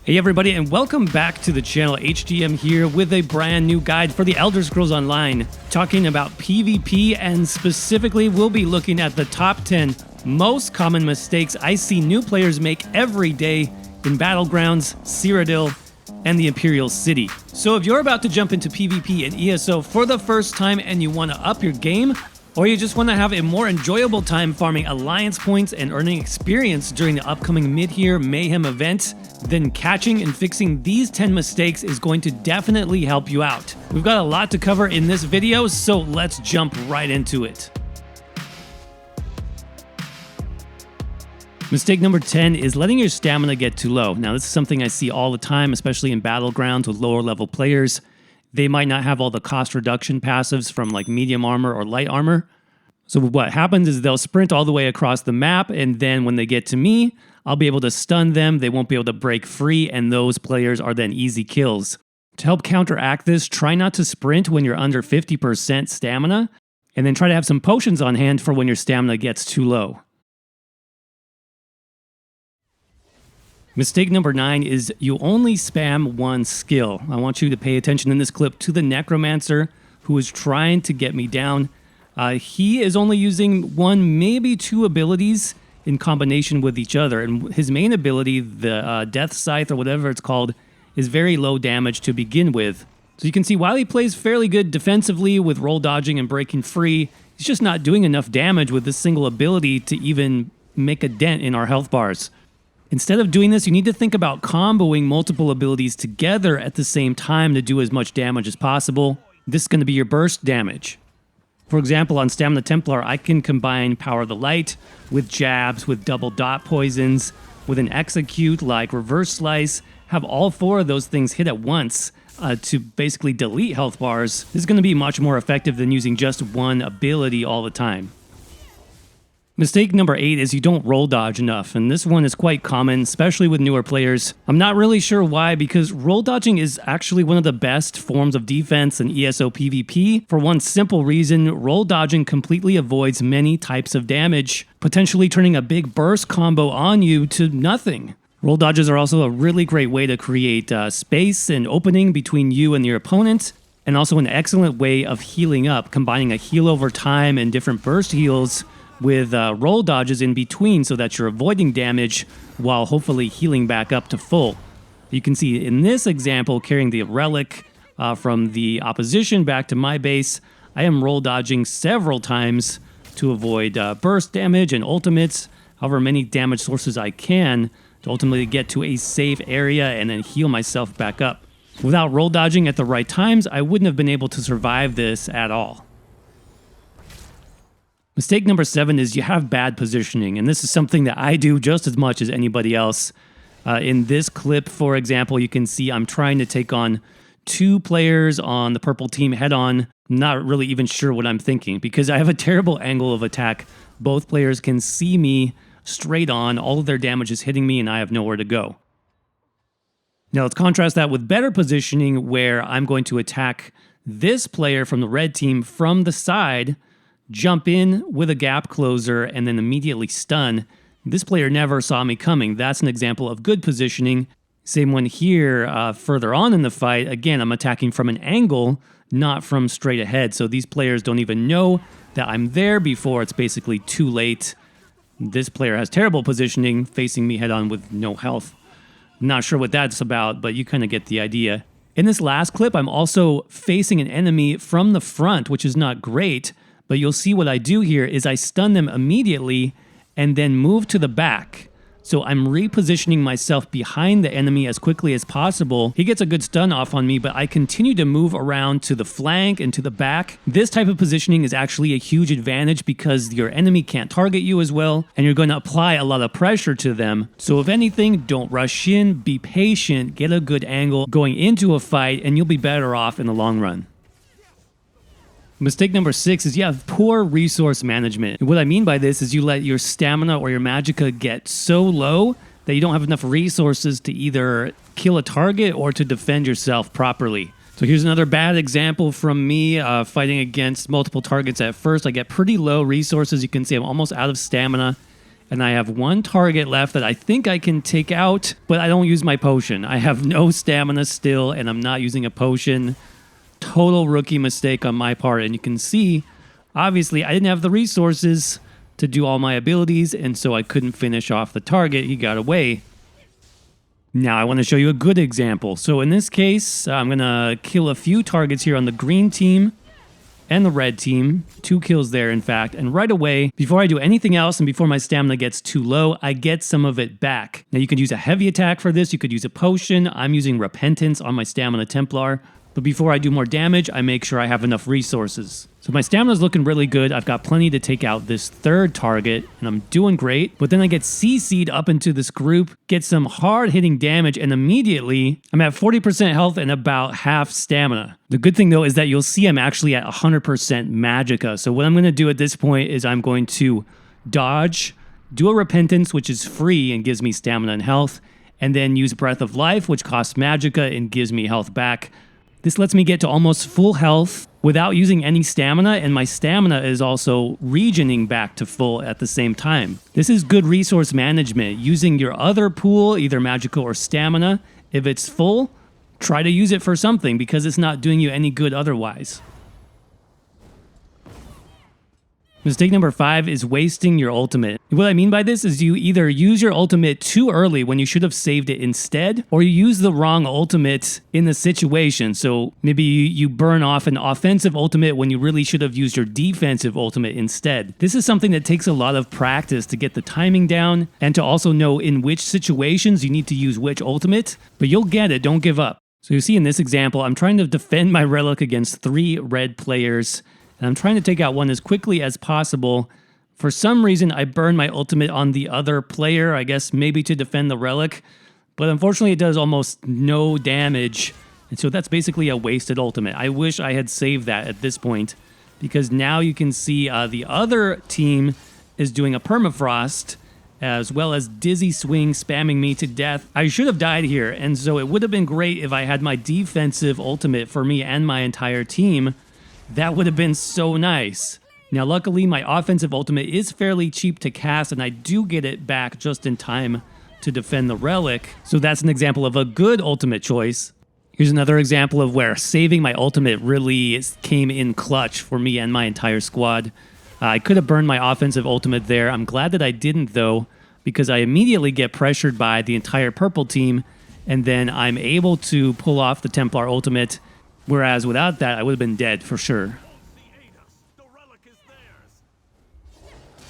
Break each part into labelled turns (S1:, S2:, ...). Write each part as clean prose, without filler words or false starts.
S1: Hey everybody, and welcome back to the channel. HGM here with a brand new guide for the Elder Scrolls Online, talking about PvP, and specifically we'll be looking at the top 10 most common mistakes I see new players make every day in Battlegrounds, Cyrodiil, and the Imperial City. So if you're about to jump into PvP and ESO for the first time and you want to up your game, or you just want to have a more enjoyable time farming alliance points and earning experience during the upcoming mid-year Mayhem event, then catching and fixing these 10 mistakes is going to definitely help you out. We've got a lot to cover in this video, so let's jump right into it. Mistake number 10 is letting your stamina get too low. Now, this is something I see all the time, especially in Battlegrounds with lower level players. They might not have all the cost reduction passives from like medium armor or light armor. So what happens is they'll sprint all the way across the map, and then when they get to me, I'll be able to stun them, they won't be able to break free, and those players are then easy kills. To help counteract this, try not to sprint when you're under 50% stamina, and then try to have some potions on hand for when your stamina gets too low. Mistake number 9 is you only spam one skill. I want you to pay attention in this clip to the Necromancer who is trying to get me down. He is only using one, maybe two abilities in combination with each other. And his main ability, the Death Scythe or whatever it's called, is very low damage to begin with. So you can see while he plays fairly good defensively with roll dodging and breaking free, he's just not doing enough damage with this single ability to even make a dent in our health bars. Instead of doing this, you need to think about comboing multiple abilities together at the same time to do as much damage as possible. This is going to be your burst damage. For example, on Stamina Templar, I can combine Power of the Light with jabs, with double dot poisons, with an execute like Reverse Slice, have all four of those things hit at once to basically delete health bars. This is going to be much more effective than using just one ability all the time. Mistake number 8 is you don't roll dodge enough, and this one is quite common, especially with newer players. I'm not really sure why, because roll dodging is actually one of the best forms of defense in ESO PVP. For one simple reason, roll dodging completely avoids many types of damage, potentially turning a big burst combo on you to nothing. Roll dodges are also a really great way to create space and opening between you and your opponent, and also an excellent way of healing up, combining a heal over time and different burst heals with roll dodges in between so that you're avoiding damage while hopefully healing back up to full. You can see in this example, carrying the relic from the opposition back to my base, I am roll dodging several times to avoid burst damage and ultimates, however many damage sources I can, to ultimately get to a safe area and then heal myself back up. Without roll dodging at the right times, I wouldn't have been able to survive this at all. Mistake number 7 is you have bad positioning, and this is something that I do just as much as anybody else. In this clip, for example, you can see I'm trying to take on 2 players on the purple team head-on, not really even sure what I'm thinking, because I have a terrible angle of attack. Both players can see me straight on, all of their damage is hitting me, and I have nowhere to go. Now let's contrast that with better positioning, where I'm going to attack this player from the red team from the side, jump in with a gap closer, and then immediately stun. This player never saw me coming. That's an example of good positioning. Same one here, further on in the fight. Again, I'm attacking from an angle, not from straight ahead. So these players don't even know that I'm there before it's basically too late. This player has terrible positioning, facing me head on with no health. Not sure what that's about, but you kind of get the idea. In this last clip, I'm also facing an enemy from the front, which is not great. But you'll see what I do here is I stun them immediately and then move to the back. So I'm repositioning myself behind the enemy as quickly as possible. He gets a good stun off on me, but I continue to move around to the flank and to the back. This type of positioning is actually a huge advantage because your enemy can't target you as well, and you're going to apply a lot of pressure to them. So if anything, don't rush in, be patient, get a good angle going into a fight, and you'll be better off in the long run. Mistake number 6 is you have poor resource management. And what I mean by this is you let your stamina or your magicka get so low that you don't have enough resources to either kill a target or to defend yourself properly. So here's another bad example from me fighting against multiple targets at first. I get pretty low resources. You can see I'm almost out of stamina. and I have one target left that I think I can take out, but I don't use my potion. I have no stamina still, and I'm not using a potion. Total rookie mistake on my part, and you can see, obviously, I didn't have the resources to do all my abilities, and so I couldn't finish off the target. He got away. Now I want to show you a good example. So in this case, I'm going to kill a few targets here on the green team and the red team. 2 kills there, in fact. And right away, before I do anything else and before my stamina gets too low, I get some of it back. Now you could use a heavy attack for this. You could use a potion. I'm using Repentance on my Stamina Templar. But before I do more damage, I make sure I have enough resources. So my stamina is looking really good. I've got plenty to take out this third target, and I'm doing great. But then I get CC'd up into this group, get some hard-hitting damage, and immediately I'm at 40% health and about half stamina. The good thing, though, is that you'll see I'm actually at 100% magicka. So what I'm going to do at this point is I'm going to dodge, do a Repentance, which is free and gives me stamina and health, and then use Breath of Life, which costs magicka and gives me health back. This lets me get to almost full health without using any stamina, and my stamina is also regioning back to full at the same time. This is good resource management, using your other pool, either magicka or stamina. If it's full, try to use it for something because it's not doing you any good otherwise. Mistake number 5 is wasting your ultimate. What I mean by this is you either use your ultimate too early when you should have saved it instead, or you use the wrong ultimate in the situation. So maybe you burn off an offensive ultimate when you really should have used your defensive ultimate instead. This is something that takes a lot of practice to get the timing down and to also know in which situations you need to use which ultimate, but you'll get it, don't give up. So you see in this example, I'm trying to defend my relic against 3 red players, and I'm trying to take out one as quickly as possible. For some reason, I burned my ultimate on the other player, I guess maybe to defend the relic, but unfortunately it does almost no damage, and so that's basically a wasted ultimate. I wish I had saved that at this point, because now you can see the other team is doing a permafrost, as well as Dizzy Swing spamming me to death. I should have died here, and so it would have been great if I had my defensive ultimate for me and my entire team. That would have been so nice. Now, luckily, my offensive ultimate is fairly cheap to cast, and I do get it back just in time to defend the relic. So that's an example of a good ultimate choice. Here's another example of where saving my ultimate really came in clutch for me and my entire squad. I could have burned my offensive ultimate there. I'm glad that I didn't, though, because I immediately get pressured by the entire purple team, and then I'm able to pull off the Templar ultimate. Whereas without that, I would have been dead for sure.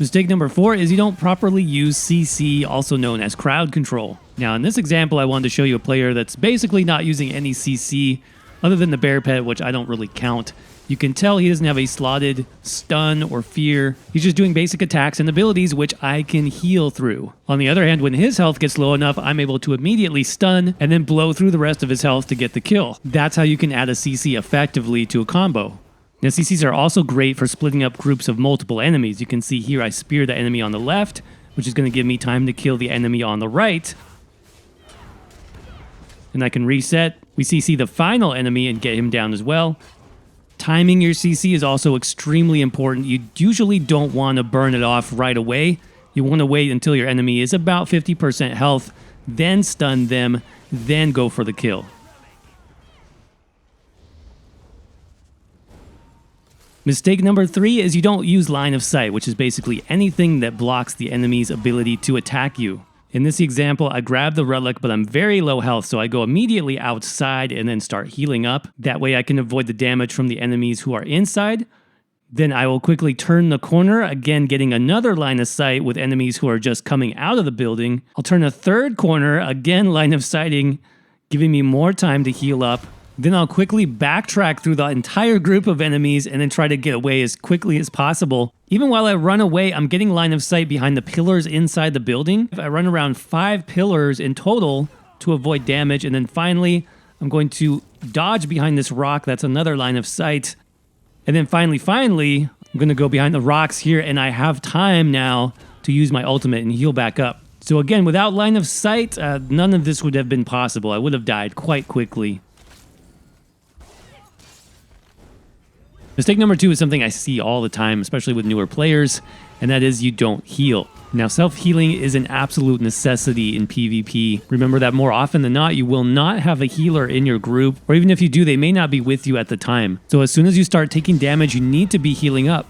S1: Mistake number 4 is you don't properly use CC, also known as crowd control. Now in this example, I wanted to show you a player that's basically not using any CC other than the bear pet, which I don't really count. You can tell he doesn't have a slotted stun or fear. He's just doing basic attacks and abilities, which I can heal through. On the other hand, when his health gets low enough, I'm able to immediately stun and then blow through the rest of his health to get the kill. That's how you can add a CC effectively to a combo. Now, CCs are also great for splitting up groups of multiple enemies. You can see here I spear the enemy on the left, which is going to give me time to kill the enemy on the right. And I can reset. We CC the final enemy and get him down as well. Timing your CC is also extremely important. You usually don't want to burn it off right away. You want to wait until your enemy is about 50% health, then stun them, then go for the kill. Mistake number 3 is you don't use line of sight, which is basically anything that blocks the enemy's ability to attack you. In this example, I grab the relic, but I'm very low health, so I go immediately outside and then start healing up. That way I can avoid the damage from the enemies who are inside. Then I will quickly turn the corner, again getting another line of sight with enemies who are just coming out of the building. I'll turn a third corner, again line of sighting, giving me more time to heal up. Then I'll quickly backtrack through the entire group of enemies and then try to get away as quickly as possible. Even while I run away, I'm getting line of sight behind the pillars inside the building. I run around 5 pillars in total to avoid damage, and then finally, I'm going to dodge behind this rock. That's another line of sight. And then finally, I'm going to go behind the rocks here, and I have time now to use my ultimate and heal back up. So again, without line of sight, none of this would have been possible. I would have died quite quickly. Mistake number 2 is something I see all the time, especially with newer players, and that is you don't heal. Now, self-healing is an absolute necessity in PvP. Remember that more often than not, you will not have a healer in your group, or even if you do, they may not be with you at the time. So as soon as you start taking damage, you need to be healing up.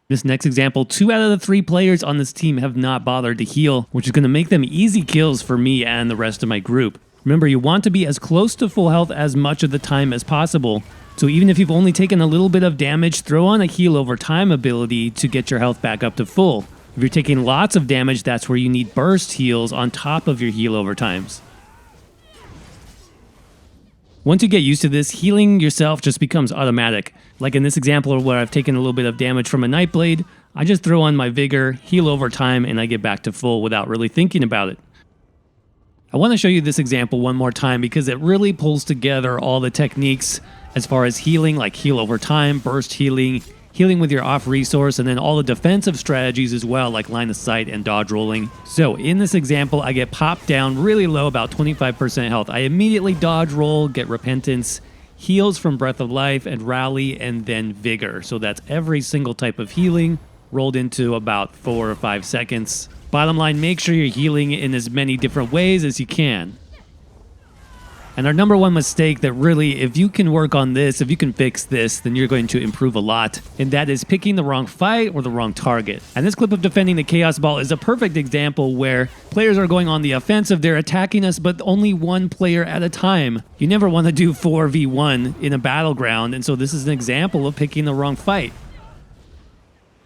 S1: This next example, 2 out of the 3 players on this team have not bothered to heal, which is going to make them easy kills for me and the rest of my group. Remember, you want to be as close to full health as much of the time as possible. So even if you've only taken a little bit of damage, throw on a heal over time ability to get your health back up to full. If you're taking lots of damage, that's where you need burst heals on top of your heal over times. Once you get used to this, healing yourself just becomes automatic. Like in this example where I've taken a little bit of damage from a Nightblade, I just throw on my Vigor, heal over time, and I get back to full without really thinking about it. I want to show you this example one more time because it really pulls together all the techniques as far as healing, like heal over time, burst healing, healing with your off resource, and then all the defensive strategies as well, like line of sight and dodge rolling. So in this example, I get popped down really low, about 25% health. I immediately dodge roll, get repentance, heals from breath of life and rally, and then vigor. So that's every single type of healing rolled into about 4 or 5 seconds. Bottom line, make sure you're healing in as many different ways as you can. And our number 1 mistake that really, if you can work on this, if you can fix this, then you're going to improve a lot. And that is picking the wrong fight or the wrong target. And this clip of defending the Chaos Ball is a perfect example where players are going on the offensive, they're attacking us, but only one player at a time. You never want to do 4v1 in a battleground, and so this is an example of picking the wrong fight.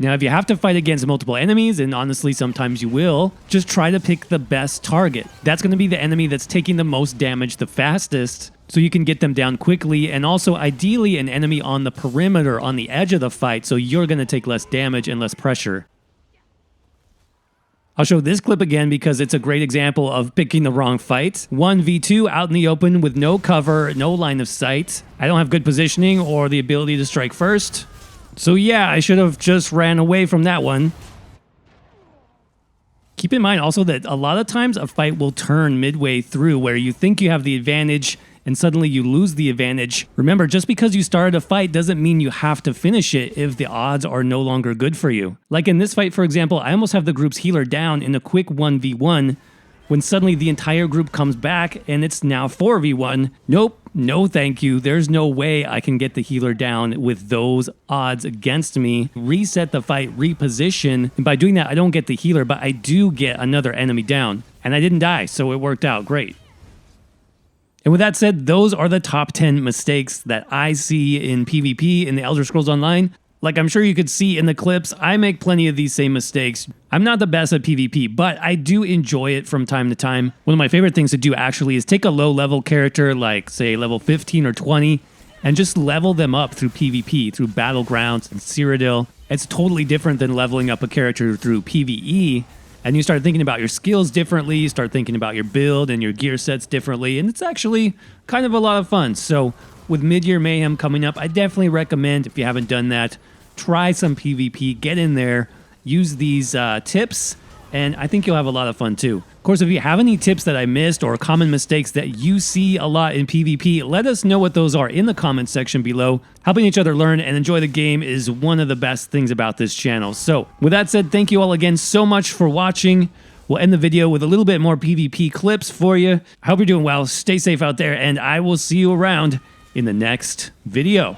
S1: Now, if you have to fight against multiple enemies, and honestly, sometimes you will, just try to pick the best target. That's going to be the enemy that's taking the most damage the fastest, so you can get them down quickly, and also ideally an enemy on the perimeter, on the edge of the fight, so you're going to take less damage and less pressure. I'll show this clip again because it's a great example of picking the wrong fight. 1v2 out in the open with no cover, no line of sight. I don't have good positioning or the ability to strike first. So yeah, I should have just ran away from that one. Keep in mind also that a lot of times a fight will turn midway through where you think you have the advantage and suddenly you lose the advantage. Remember, just because you started a fight doesn't mean you have to finish it if the odds are no longer good for you. Like in this fight, for example, I almost have the group's healer down in a quick 1v1 when suddenly the entire group comes back and it's now 4v1. Nope, no thank you. There's no way I can get the healer down with those odds against me. Reset the fight, reposition, and by doing that, I don't get the healer, but I do get another enemy down. And I didn't die, so it worked out great. And with that said, those are the top 10 mistakes that I see in PvP in the Elder Scrolls Online. Like I'm sure you could see in the clips, I make plenty of these same mistakes. I'm not the best at PvP, but I do enjoy it from time to time. One of my favorite things to do actually is take a low-level character, like say level 15 or 20, and just level them up through PvP, through Battlegrounds and Cyrodiil. It's totally different than leveling up a character through PvE, and you start thinking about your skills differently, you start thinking about your build and your gear sets differently, and it's actually kind of a lot of fun. So with Mid-Year Mayhem coming up, I definitely recommend, if you haven't done that, try some PvP, get in there, use these tips, and I think you'll have a lot of fun too. Of course, if you have any tips that I missed or common mistakes that you see a lot in PvP, let us know what those are in the comments section below. Helping each other learn and enjoy the game is one of the best things about this channel. So with that said, thank you all again so much for watching. We'll end the video with a little bit more PvP clips for you. I hope you're doing well, stay safe out there, and I will see you around in the next video.